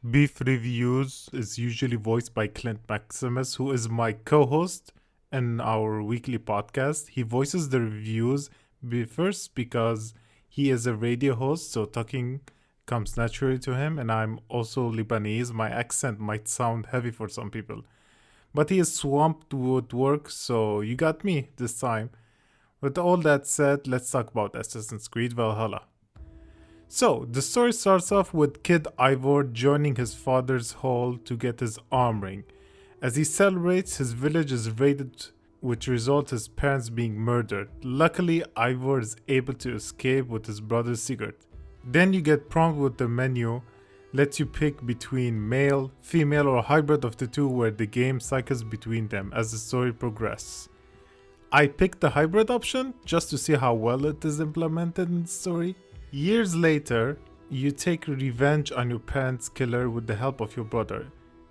Beef Reviews is usually voiced by Clint Maximus, who is my co host in our weekly podcast. He voices the reviews first because he is a radio host, so talking comes naturally to him, and I'm also Lebanese. My accent might sound heavy for some people, but he is swamped with work, so you got me this time. With all that said, let's talk about Assassin's Creed Valhalla. So, the story starts off with Kid Ivor joining his father's hall to get his arm ring. As he celebrates, his village is raided, which results in his parents being murdered. Luckily, Ivor is able to escape with his brother Sigurd. Then you get prompted with the menu, lets you pick between male, female, or hybrid of the two, where the game cycles between them as the story progresses. I picked the hybrid option just to see how well it is implemented in the story. Years later, you take revenge on your parents' killer with the help of your brother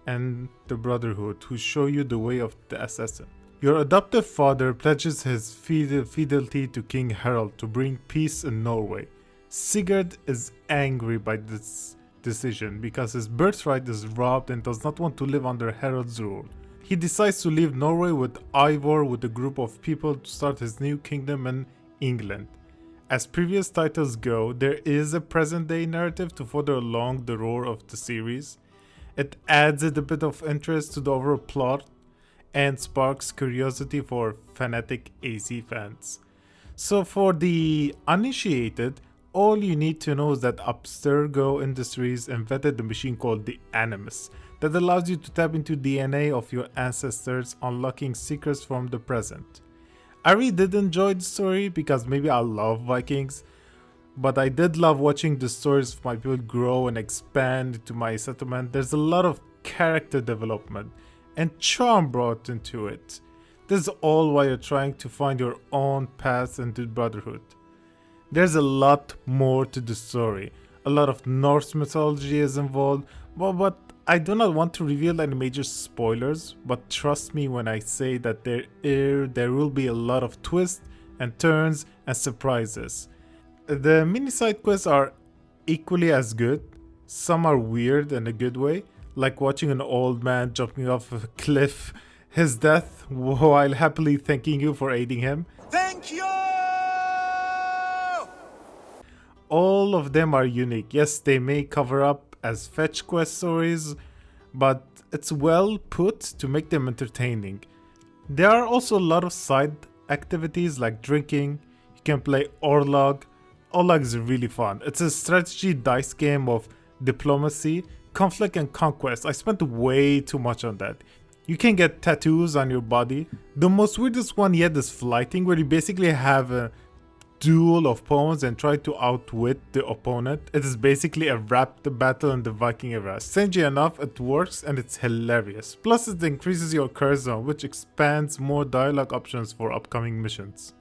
and the Brotherhood, who show you the way of the assassin. Your adoptive father pledges his fidelity to King Harald to bring peace in Norway. Sigurd is angry by this decision because his birthright is robbed and does not want to live under Harald's rule. He decides to leave Norway with Ivor with a group of people to start his new kingdom in England. As previous titles go, there is a present-day narrative to further along the roar of the series. It adds a bit of interest to the overall plot and sparks curiosity for fanatic AC fans. So for the uninitiated, all you need to know is that Abstergo Industries invented the machine called the Animus that allows you to tap into DNA of your ancestors, unlocking secrets from the present. I really did enjoy the story because maybe I love Vikings, but I did love watching the stories of my people grow and expand to my settlement. There's a lot of character development and charm brought into it. This is all while you're trying to find your own path into Brotherhood. There's a lot more to the story. A lot of Norse mythology is involved, but I do not want to reveal any major spoilers, but trust me when I say that there will be a lot of twists and turns and surprises. The mini side quests are equally as good. Some are weird in a good way, like watching an old man jumping off a cliff, his death, while happily thanking you for aiding him. Thank you! All of them are unique. Yes, they may cover up as fetch quest stories, but it's well put to make them entertaining. There are also a lot of side activities like drinking. You can play Orlog. Orlog is really fun. It's a strategy dice game of diplomacy, conflict, and conquest. I spent way too much on that. You can get tattoos on your body. The most weirdest one yet is flighting, where you basically have a duel of pawns and try to outwit the opponent. It is basically a rap battle in the Viking era. Strangely enough, it works and it's hilarious. Plus it increases your charisma, which expands more dialogue options for upcoming missions.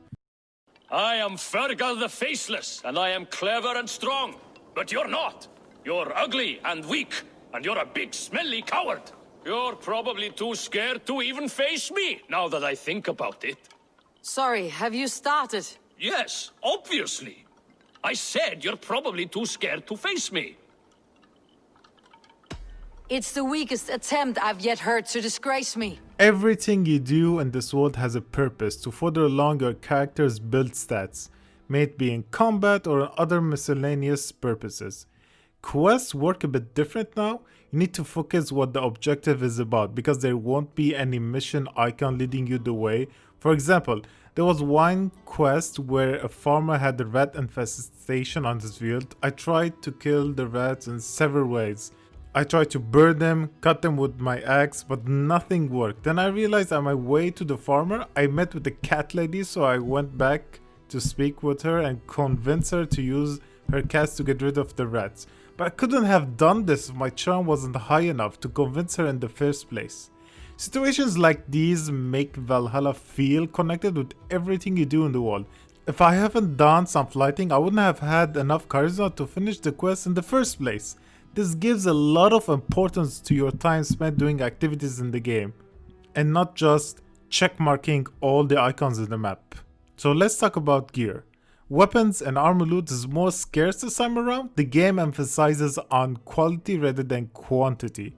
I am Fergal the Faceless, and I am clever and strong. But you're not. You're ugly and weak, and you're a big smelly coward. You're probably too scared to even face me, now that I think about it. Sorry, have you started? Yes, obviously. I said you're probably too scared to face me. It's the weakest attempt I've yet heard to disgrace me. Everything you do in this world has a purpose to further along your character's build stats, may it be in combat or other miscellaneous purposes. Quests work a bit different now. You need to focus what the objective is about because there won't be any mission icon leading you the way. For example, there was one quest where a farmer had a rat infestation on his field. I tried to kill the rats in several ways. I tried to burn them, cut them with my axe, but nothing worked. Then I realized on my way to the farmer, I met with the cat lady, so I went back to speak with her and convince her to use her cats to get rid of the rats. But I couldn't have done this if my charm wasn't high enough to convince her in the first place. Situations like these make Valhalla feel connected with everything you do in the world. If I haven't done some flighting, I wouldn't have had enough charisma to finish the quest in the first place. This gives a lot of importance to your time spent doing activities in the game, and not just checkmarking all the icons in the map. So let's talk about gear. weapons and armor loot is more scarce this time around, the game emphasizes on quality rather than quantity.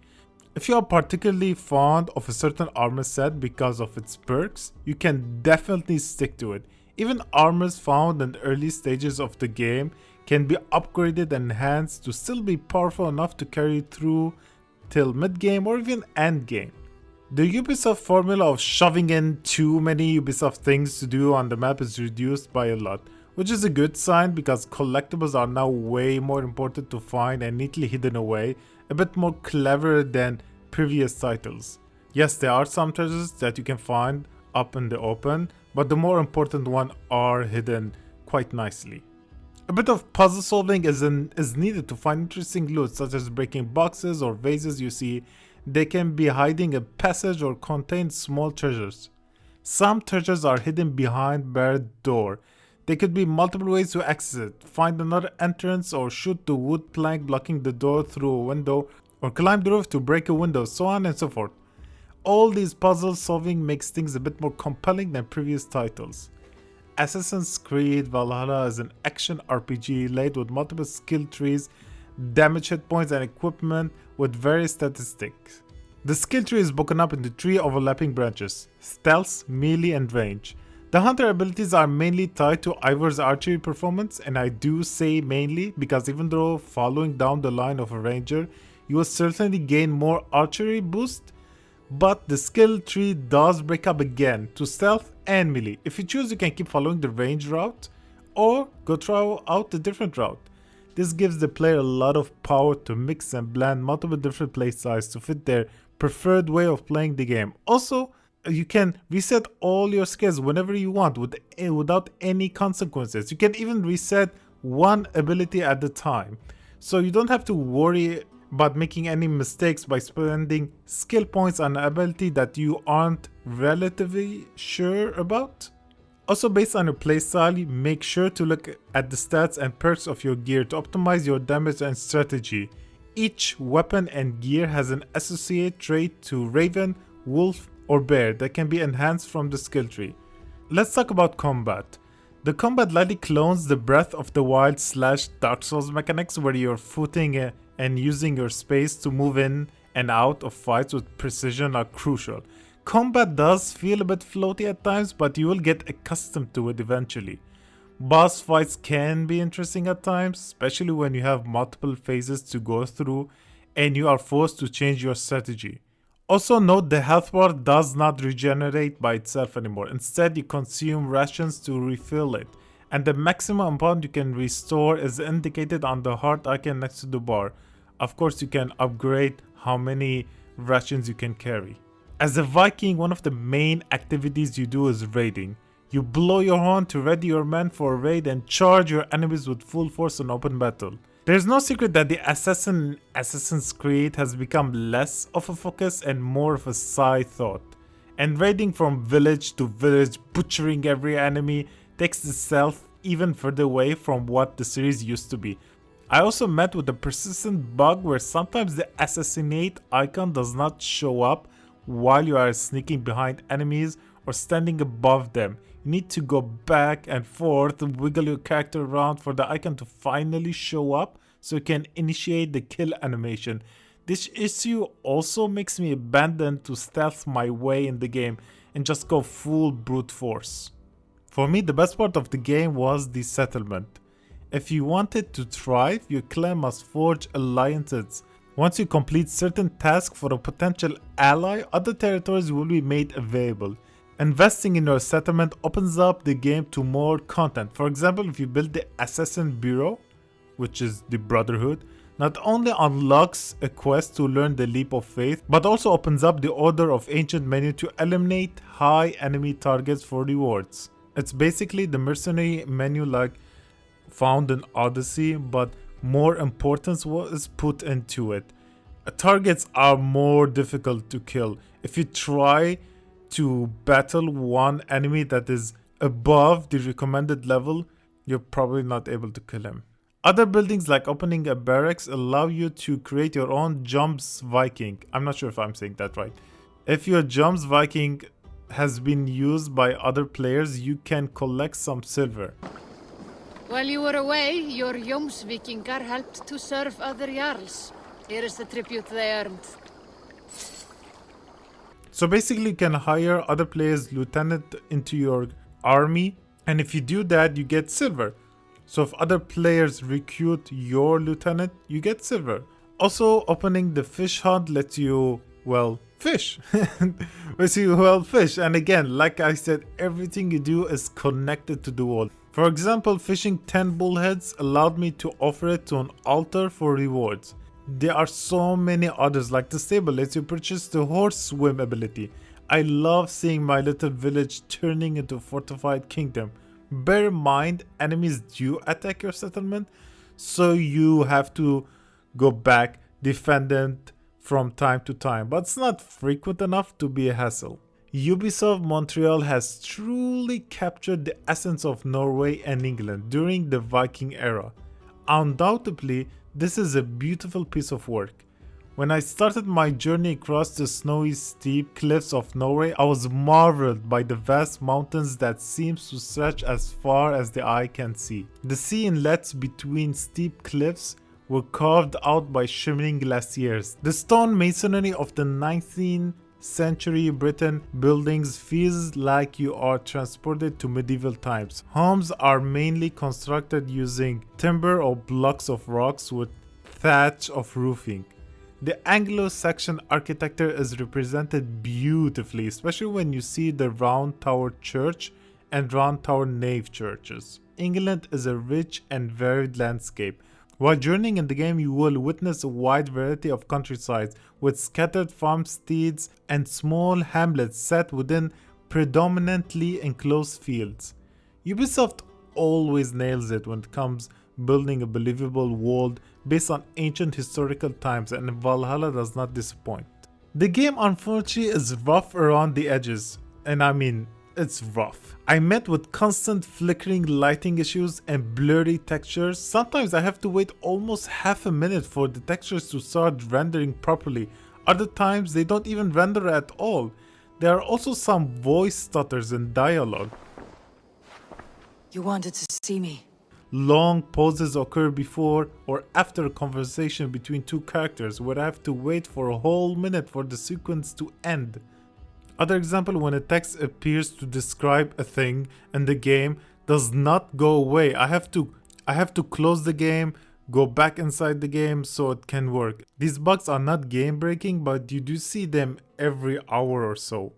If you are particularly fond of a certain armor set because of its perks, you can definitely stick to it. Even armors found in the early stages of the game can be upgraded and enhanced to still be powerful enough to carry through till mid-game or even end-game. The Ubisoft formula of shoving in too many Ubisoft things to do on the map is reduced by a lot, which is a good sign because collectibles are now way more important to find and neatly hidden away, a bit more clever than previous titles. Yes, there are some treasures that you can find up in the open, but the more important ones are hidden quite nicely. A bit of puzzle solving is needed to find interesting loot, such as breaking boxes or vases you see. They can be hiding a passage or contain small treasures. Some treasures are hidden behind barred door. There could be multiple ways to access it. Find another entrance or shoot the wood plank blocking the door through a window, or climb the roof to break a window, so on and so forth. All these puzzle solving makes things a bit more compelling than previous titles. Assassin's Creed Valhalla is an action RPG laid with multiple skill trees, damage hit points and equipment with various statistics. The skill tree is broken up into 3 overlapping branches: stealth, melee and range. The hunter abilities are mainly tied to Ivor's archery performance, and I do say mainly because even though following down the line of a ranger, you will certainly gain more archery boost, but the skill tree does break up again to stealth and melee. If you choose, you can keep following the range route or go try out a different route. This gives the player a lot of power to mix and blend multiple different playstyles to fit their preferred way of playing the game. Also, you can reset all your skills whenever you want without any consequences. You can even reset one ability at a time, so you don't have to worry about making any mistakes by spending skill points on an ability that you aren't relatively sure about. Also, based on your playstyle, make sure to look at the stats and perks of your gear to optimize your damage and strategy. Each weapon and gear has an associated trait to Raven, Wolf, or Bear that can be enhanced from the skill tree. Let's talk about combat. The combat lightly clones the Breath of the Wild / Dark Souls mechanics, where you're footing and using your space to move in and out of fights with precision are crucial. Combat does feel a bit floaty at times, but you will get accustomed to it eventually. Boss fights can be interesting at times, especially when you have multiple phases to go through and you are forced to change your strategy. Also note the health bar does not regenerate by itself anymore. Instead, you consume rations to refill it, and the maximum amount you can restore is indicated on the heart icon next to the bar. Of course, you can upgrade how many rations you can carry. As a Viking, one of the main activities you do is raiding. You blow your horn to ready your men for a raid and charge your enemies with full force in open battle. There's no secret that the Assassin's Creed has become less of a focus and more of a side thought. And raiding from village to village, butchering every enemy, takes itself even further away from what the series used to be. I also met with a persistent bug where sometimes the assassinate icon does not show up while you are sneaking behind enemies or standing above them. You need to go back and forth, wiggle your character around for the icon to finally show up so you can initiate the kill animation. This issue also makes me abandon to stealth my way in the game and just go full brute force. For me, the best part of the game was the settlement. If you wanted to thrive, your clan must forge alliances. Once you complete certain tasks for a potential ally, other territories will be made available. Investing in your settlement opens up the game to more content. For example, if you build the Assassin Bureau, which is the Brotherhood, not only unlocks a quest to learn the Leap of Faith, but also opens up the Order of Ancient menu to eliminate high enemy targets for rewards. It's basically the mercenary menu like found in Odyssey, but more importance was put into it. Targets are more difficult to kill. If you try to battle one enemy that is above the recommended level, you're probably not able to kill him. Other buildings like opening a barracks allow you to create your own Jumps Viking. I'm not sure if I'm saying that right. If your Jumps Viking has been used by other players, you can collect some silver. While you were away, your Jómsvíkingar helped to serve other Jarls. Here is the tribute they earned. So basically you can hire other players' lieutenant into your army, and if you do that you get silver. So if other players recruit your lieutenant, you get silver. Also, opening the fish hunt lets you, well, fish. Lets you, well, fish. And again, like I said, everything you do is connected to the world. For example, fishing 10 bullheads allowed me to offer it to an altar for rewards. There are so many others, like the stable lets you purchase the horse swim ability. I love seeing my little village turning into a fortified kingdom. Bear in mind, enemies do attack your settlement, so you have to go back, defend it from time to time, but it's not frequent enough to be a hassle. Ubisoft Montreal has truly captured the essence of Norway and England during the Viking era. Undoubtedly, this is a beautiful piece of work. When I started my journey across the snowy steep cliffs of Norway, I was marveled by the vast mountains that seems to stretch as far as the eye can see. The sea inlets between steep cliffs were carved out by shimmering glaciers. The stone masonry of the 19th century Britain buildings feels like you are transported to medieval times. Homes are mainly constructed using timber or blocks of rocks with thatch of roofing. The Anglo-Saxon architecture is represented beautifully, especially when you see the round tower church and round tower nave churches. England is a rich and varied landscape. While journeying in the game, you will witness a wide variety of countrysides with scattered farmsteads and small hamlets set within predominantly enclosed fields. Ubisoft always nails it when it comes building a believable world based on ancient historical times, and Valhalla does not disappoint. The game unfortunately is rough around the edges, and I mean, it's rough. I met with constant flickering lighting issues and blurry textures. Sometimes I have to wait almost half a minute for the textures to start rendering properly. Other times they don't even render at all. There are also some voice stutters in dialogue. You wanted to see me. Long pauses occur before or after a conversation between two characters where I have to wait for a whole minute for the sequence to end. Other example, when a text appears to describe a thing and the game does not go away, I have to close the game, go back inside the game so it can work. These bugs are not game breaking, but you do see them every hour or so.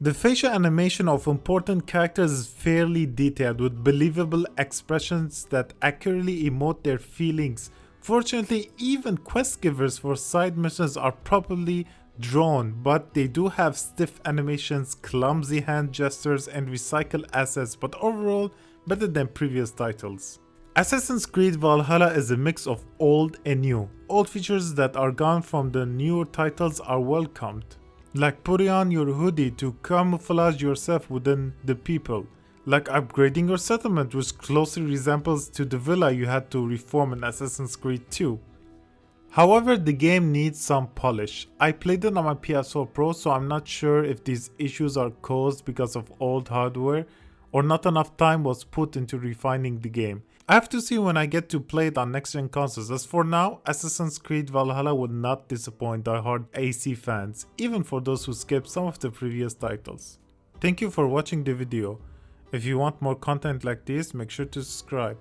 The facial animation of important characters is fairly detailed with believable expressions that accurately emote their feelings. Fortunately, even quest givers for side missions are properly drawn, but they do have stiff animations, clumsy hand gestures, and recycled assets, but overall better than previous titles. Assassin's Creed Valhalla is a mix of old and new. Old features that are gone from the newer titles are welcomed, like putting on your hoodie to camouflage yourself within the people, like upgrading your settlement, which closely resembles to the villa you had to reform in Assassin's Creed 2. However, the game needs some polish. I played it on my PS4 Pro, so I'm not sure if these issues are caused because of old hardware or not enough time was put into refining the game. I have to see when I get to play it on next-gen consoles. As for now, Assassin's Creed Valhalla would not disappoint die-hard AC fans, even for those who skipped some of the previous titles. Thank you for watching the video. If you want more content like this, make sure to subscribe.